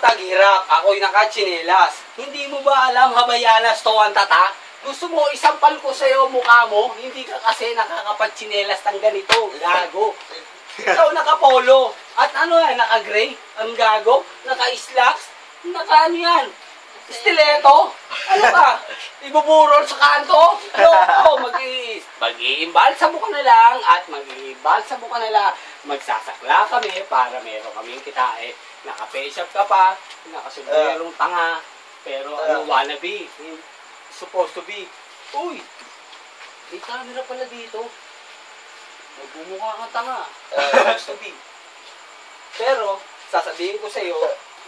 taghirap, ako'y nakatsinelas. Hindi mo ba alam, habayanas to ang tata? Gusto mo isampal ko sa'yo mukha mo? Hindi ka kasi nakakapatsinelas ng ganito, gago. Ikaw nakapolo. At ano yan, naka-gray? Ang gago? Naka-slacks? Naka-ano yan? Stiletto? Ano ka? Ibuburol sa kanto? No, mag-iimbalsa mo ka na lang at mag-iimbalsa mo ka na lang. Magsasakla kami para meron kaming kitae. Naka-face up ka pa, nakasublerong tanga, pero ano, wannabe. Supposed to be. Uy, may camera pala dito. Magbumukha kang tanga. Supposed to be. Pero, sasabihin ko sa'yo,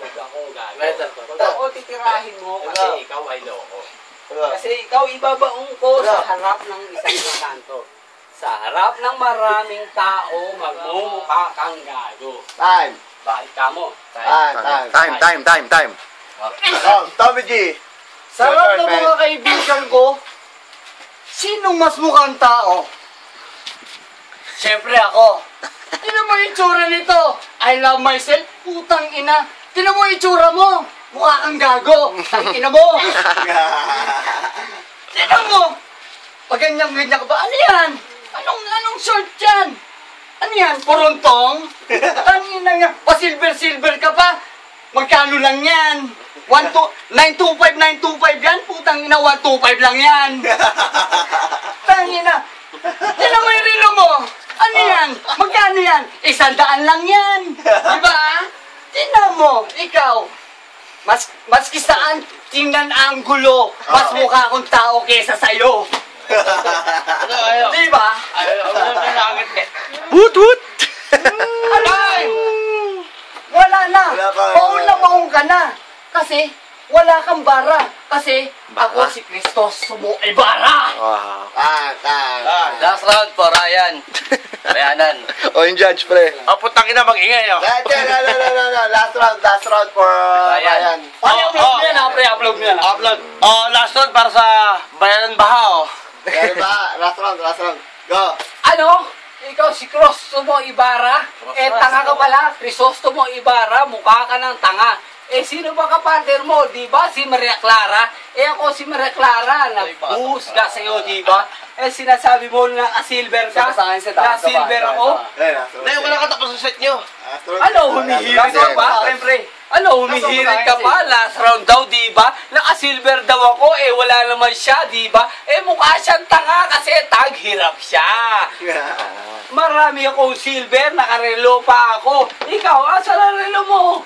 huwag ako gagawin. Huwag ako titirahin mo kasi ikaw ay loko. Kasi ikaw ibabaong ko sa harap ng isang kanto. Sa harap ng maraming tao, magmumukha kang gago. Time. Bakit ka mo? Time. Tommy G. Sarap ng mga kaibigan ko. Sinong mas mukhang tao? Siyempre ako. Tinan mo yung itsura nito. I love myself. Putang ina. Tinan mo yung itsura mo. Mukha kang gago. Tangina mo. Tinan mo. Pag ganyan-ganyan ka ba? Ano yan? Anong short yan? Ano yan? Puruntong? Tangina nga. Pa-silver-silver ka pa. Magkano lang yan? 925 yan? Putang ina, 125 lang yan. Tangina. Tinan mo yung relo mo. Ano yan? Magkano yan? 100 lang yan. Diba? Tinan mo, ikaw. Maski saan tingnan anggulo, mas mukha akong tao kesa sa'yo. Diba? Woot! Alay! Wala na. Mauna ka na. Kasi wala kang bara. Kasi ako si Cristos Sumo Ibarra. Last round po, Ryan. Ryanan. O yung judge, pre. Oh, putang ina, mag-ingay, oh. No. Last round for Ryan. Upload mo yan, pre-upload mo yan. Upload. Oh, last round para sa Bayanan Baha, oh. Last round. Go. Ano? Ikaw si Crisostomo Ibarra? Tanga ka pala. Crisostomo Ibarra, mukha ka ng tanga. Sino ba kapartner mo? Diba si Maria Clara? Ako si Maria Clara. Nagbuhusga sa'yo, diba? Sinasabi mo na silver ka? Na silver ako? Hindi, wala ka tapos sa set nyo. Ano, humihirit ka ba? Ano, humihirit ka pa? Last round daw, diba? Naka-silver daw ako, wala naman siya, diba? Mukha siyang tanga kasi taghirap siya. Marami akong silver, nakarelo pa ako. Ikaw, asa na relo mo?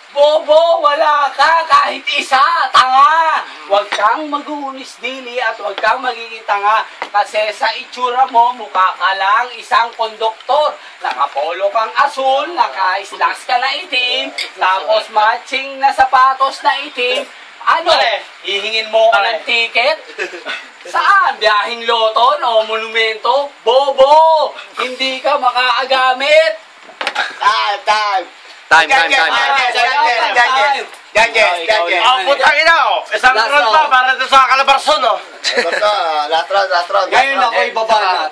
Bobo, wala ka kahit isa, tanga! Huwag kang mag-uunis dili at huwag kang magiging tanga kasi sa itsura mo, mukha ka lang isang konduktor. Nakapolo kang asul, naka-slacks ka na itim, tapos matching na sapatos na itim. Ano? Hihingin mo ka ng ticket? Saan? Biyahing Loton o monumento? Bobo! Hindi ka makaagamit! Time. Oh, putang ina, oh. Isang round pa para ito sa Calabarzon, oh. Last round. Ngayon ako ibabanat.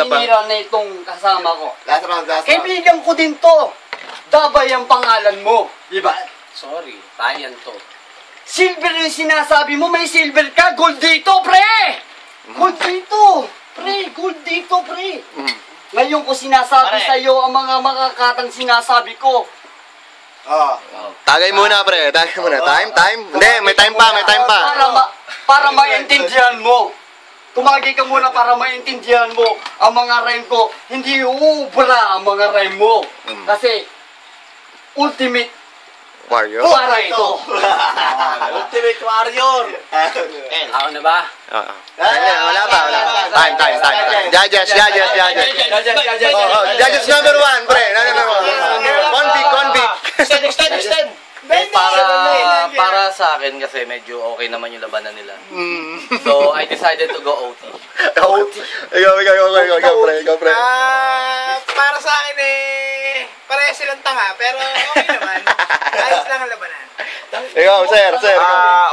Tinira na itong kasama ko. Last round. Kaibigan ko din to. Dabay ang pangalan mo. Diba? Sorry, Ryan to. Silver yung sinasabi mo. May silver ka. Gold dito, pre! Gold dito. Gold dito, pre. Ngayon ko sinasabi sa'yo ang mga makakatang sinasabi ko. Tagay muna, pre. Tagay muna. Time. Hindi, may time pa. Para maintindihan mo. Tumagi ka muna para maintindihan mo ang mga rhyme ko. Hindi uubra ang mga rhyme mo. Kasi, ultimate Warrior. para ito. Ultimate Warrior. Ako na ba? Wala pa. Time. Judges number 1, pre. Convict. Extend. Para sa akin kasi medyo okay naman yung labanan nila. So I decided to go OT. Ikaw, pre. Para sa akin pareha silang tanga, pero okay naman. Ayos lang ang labanan. Ikaw, sir.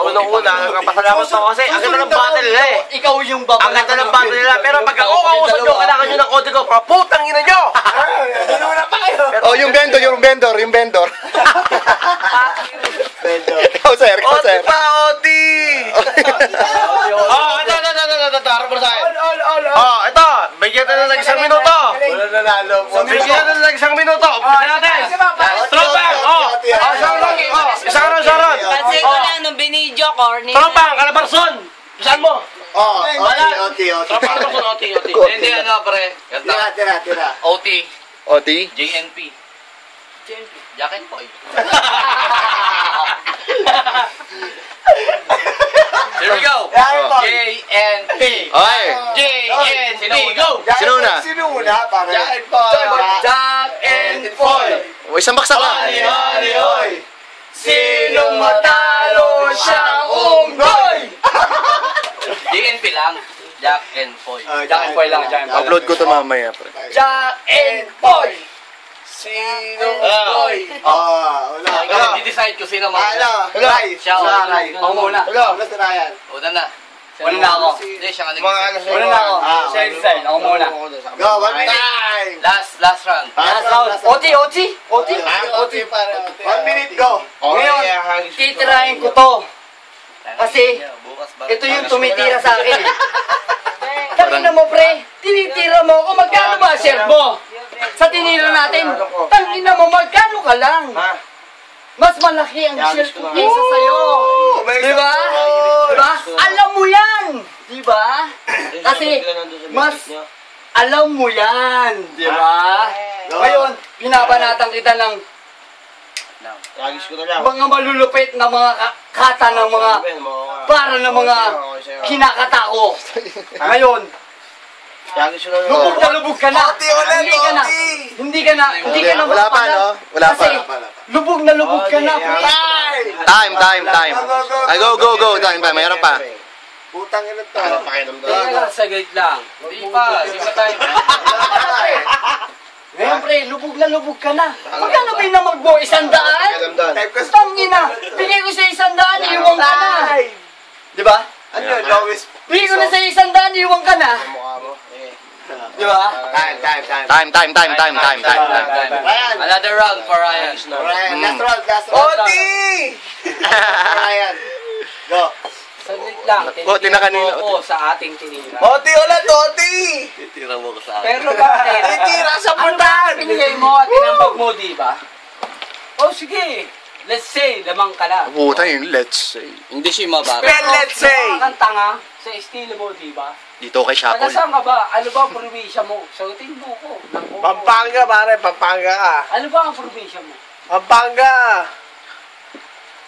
Unang-una, nagpapasalamat ako kasi ang ganda ng battle nila, eh. Ikaw yung babae. Ang ganda ng battle nila, pero pag ako kausap nyo, kailangan nyo ng konti ko, putang ina nyo! Ano na pa kayo? Yung vendor. Bigyan natin ng isang minuto. Umpisa natin. Tropang, isang round. Kasi ko lang nung binidyo ko, Tropang, Calabarzon. Saan mo? OT. Tropang, Calabarzon, OT. Hindi ano, pre. Tira. OT. OT? JNP. Jack and Poy. Here we go. JNP. Okay. JNP, go. Sino una? Sino una? Pare. Jack and Poy. O, isang baksak lang. Hoy. Sinong matalo siyang unggoy? JNP lang. Jack and Poy. Jack and Poy lang, Jack and Poy. Upload ko to mamaya, pre. Jack and Poy. Wala. Ikaw, i-decide ko sino Ray. Siya, Ray. Ako muna. Wala si Ryan. Una na. Una na ako. Hindi, siya nga Mga nag-decide. Una na ako. Siya yung design. Ako muna. Go, 1 minute. Last round. Last round. OT. 1 minute, go. Ngayon, titirahin ko to. Kasi, ito yung tumitira sa akin. Tangina mo, pre. Tinitira mo ako. Magkano ba, share mo? Sa tinira natin. Tangina mo, magkano ka lang? Mas malaki ang share ko kaysa sa'yo. Diba? Diba? Alam mo yan. Diba? Kasi, mas alam mo yan. Diba? Ngayon, pinabanatan kita ng mga malulupit na mga kata ng mga para ng mga kinakata ko. Ngayon, lubog ka na. Hindi ka na Wala pa, no? Wala pa. Kasi, lubog ka na. Time. Ay, go. Time. Mayroon pa. Putang ina to. Teka lang, saglit lang. Hindi pa tayo. Ngayon, pre, lubog ka na. Magkano pinamag mo? 100? Tangina, bigay ko sa 100, iwan ka na. Diba? Ano yun? Lowest. Bigay ko na sa 100, iwan ka na. Diba? Time. Ryan. Another round for Ryan. Ryan. Last round. Ryan. Go. Saglit lang. Oti na kanina. Ako sa ating tinira. Titira mo ko sa akin. Pero bakit? Titira sa Ano ba pinigay mo at tinambag mo, di ba? Oh, sige. Let's say, lamang ka na. Puta yun, let's say. Hindi siya mabara. let's say. Kang tanga sa estilo mo, di ba? Dito kay Taga Shapol. saan ka ba? Ano ba ang probinsya mo? Sagutin mo ko. Pampanga, pare. Pampanga ka. Ano ba ang probinsya mo? Pampanga.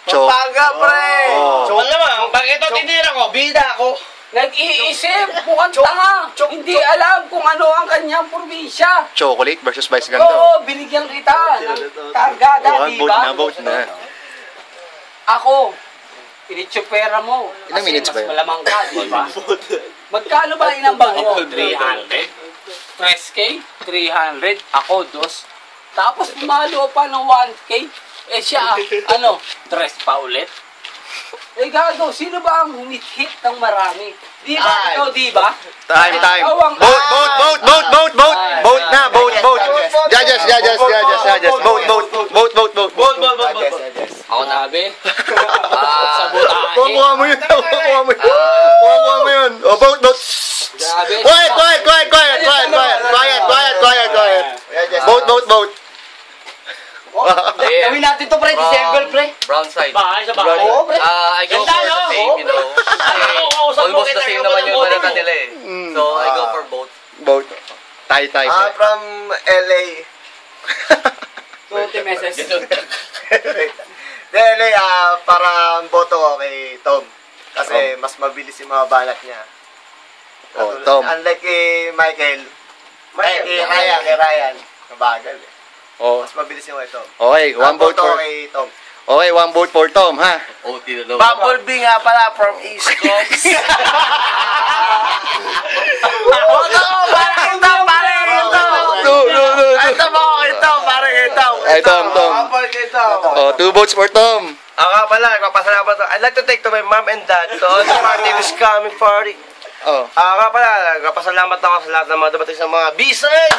Chok. Pampanga, pre. Oh. So, alam mo, pag ito tinira ko, bida ako. Nag-iisip, mukhang tanga. Hindi alam kung ano ang kanyang probinsya. Chocolate versus Vice Ganda. Oo, binigyan kita ng kargada, di ba? Vote na. Ako, pinitsupera mo. Ilang Kasi minutes ba mas yun? malamang ka, di ba? Magkano ba inambag mo? 300? 3K? 300? Ako, 2. Tapos pumalo pa ng 1K. Eh siya, 3 pa ulit? Eh gago, sino ba ang humit-hit ng marami? Di ba ikaw, di ba? Time. Ikaw ang- Vote na. Judges. Vote. Ako na. Sabi? Kuha mo yun. Oh, vote. Sabi? Quiet. Vote. Gawin natin to, pre. December, pre. Brown side. Bahay sa bahay. Oo, pre. I go for the same, you know. Kasi almost the same naman yung balatan nila eh. So, I go for both. Vote. Tie. From LA. 20 meses. LA, para ang boto ko kay Tom. Kasi mas mabilis yung mga banat niya. Oh, Tom. Unlike kay Michael. Kay Ryan. Mabagal eh. Oh. Mas mabilis yung kay Tom. Okay, one vote boto for... ko kay Tom. Okay, one vote for Tom, ha? OT na daw. Bumblebee nga pala from East Coast. Boto ko, pare ito, pare ito. Ito mo, ito, pare ito. Ay, Tom. Bumble ito. Oh, 2 votes for Tom. Ako nga pala, nagpapasalamat to. I'd like to take to my mom and dad to all the party this coming party. Oh. Ako nga pala, nagpapasalamat ako sa lahat ng mga dumating sa mga B-side.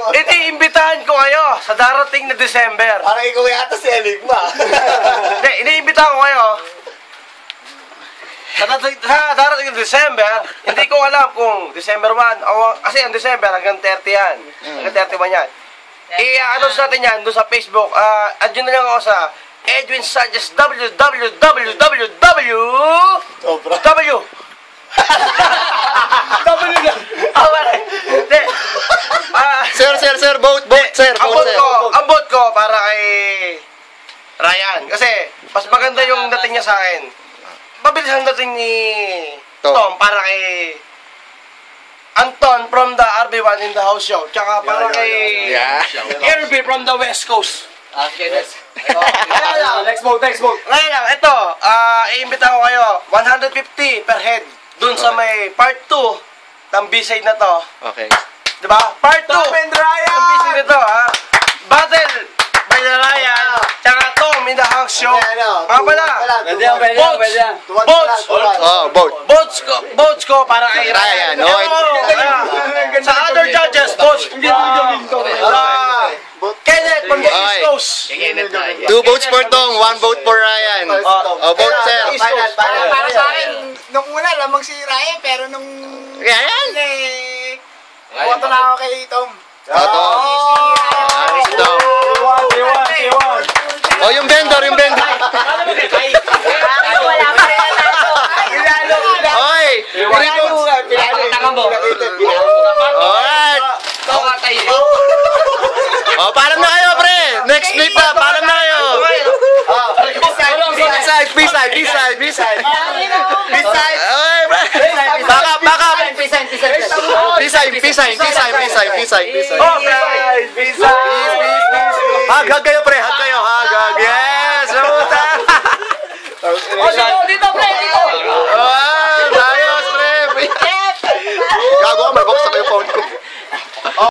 Iniimbitahan ko kayo sa darating na December. Parang ikaw yata si Enigma. Hindi, iniimbitahan ko kayo Sa darating ng December, hindi ko alam kung December 1 o kasi ang December hanggang 30 yan. Hanggang 31 yan. I-announce natin yan doon sa Facebook. Add yun na lang ako sa Edwin Sanchez www. Sir, vote, sir. Ang vote ko para kay Ryan. Kasi, mas maganda yung dating niya sa akin. Mabilis ang dating ni Tom para kay Anton from the RB1 in the house show. Tsaka para kay Kirby from the West Coast. Okay, next vote. Ngayon lang, ito, i-imbita ko kayo, 150 per head, dun sa may part 2 ng B-side na to. Okay. Diba? Part 2 Tom and Ryan! ng B-side na to, ha? Battle by the Ryan, tsaka Tom in the house show. Mga pala, votes ko para kay Ryan. Sa other judges, votes. Kenneth from the East Coast. 2 votes for Tom, 1 vote for Ryan. Vote, sir. Para sa akin, nung una lamang si Ryan, pero nung Ryan? boto na ako kay Tom. Tom. Si Tom. Oh, yung vendor. Wala pa rin Oy! Alright! Oh, paalam na kayo, pre! Next week na, paalam na kayo! B-side! Oy, pre! Backup! P-side! Hag kayo, pre! Hag! Yes! Dito, pre! Oh,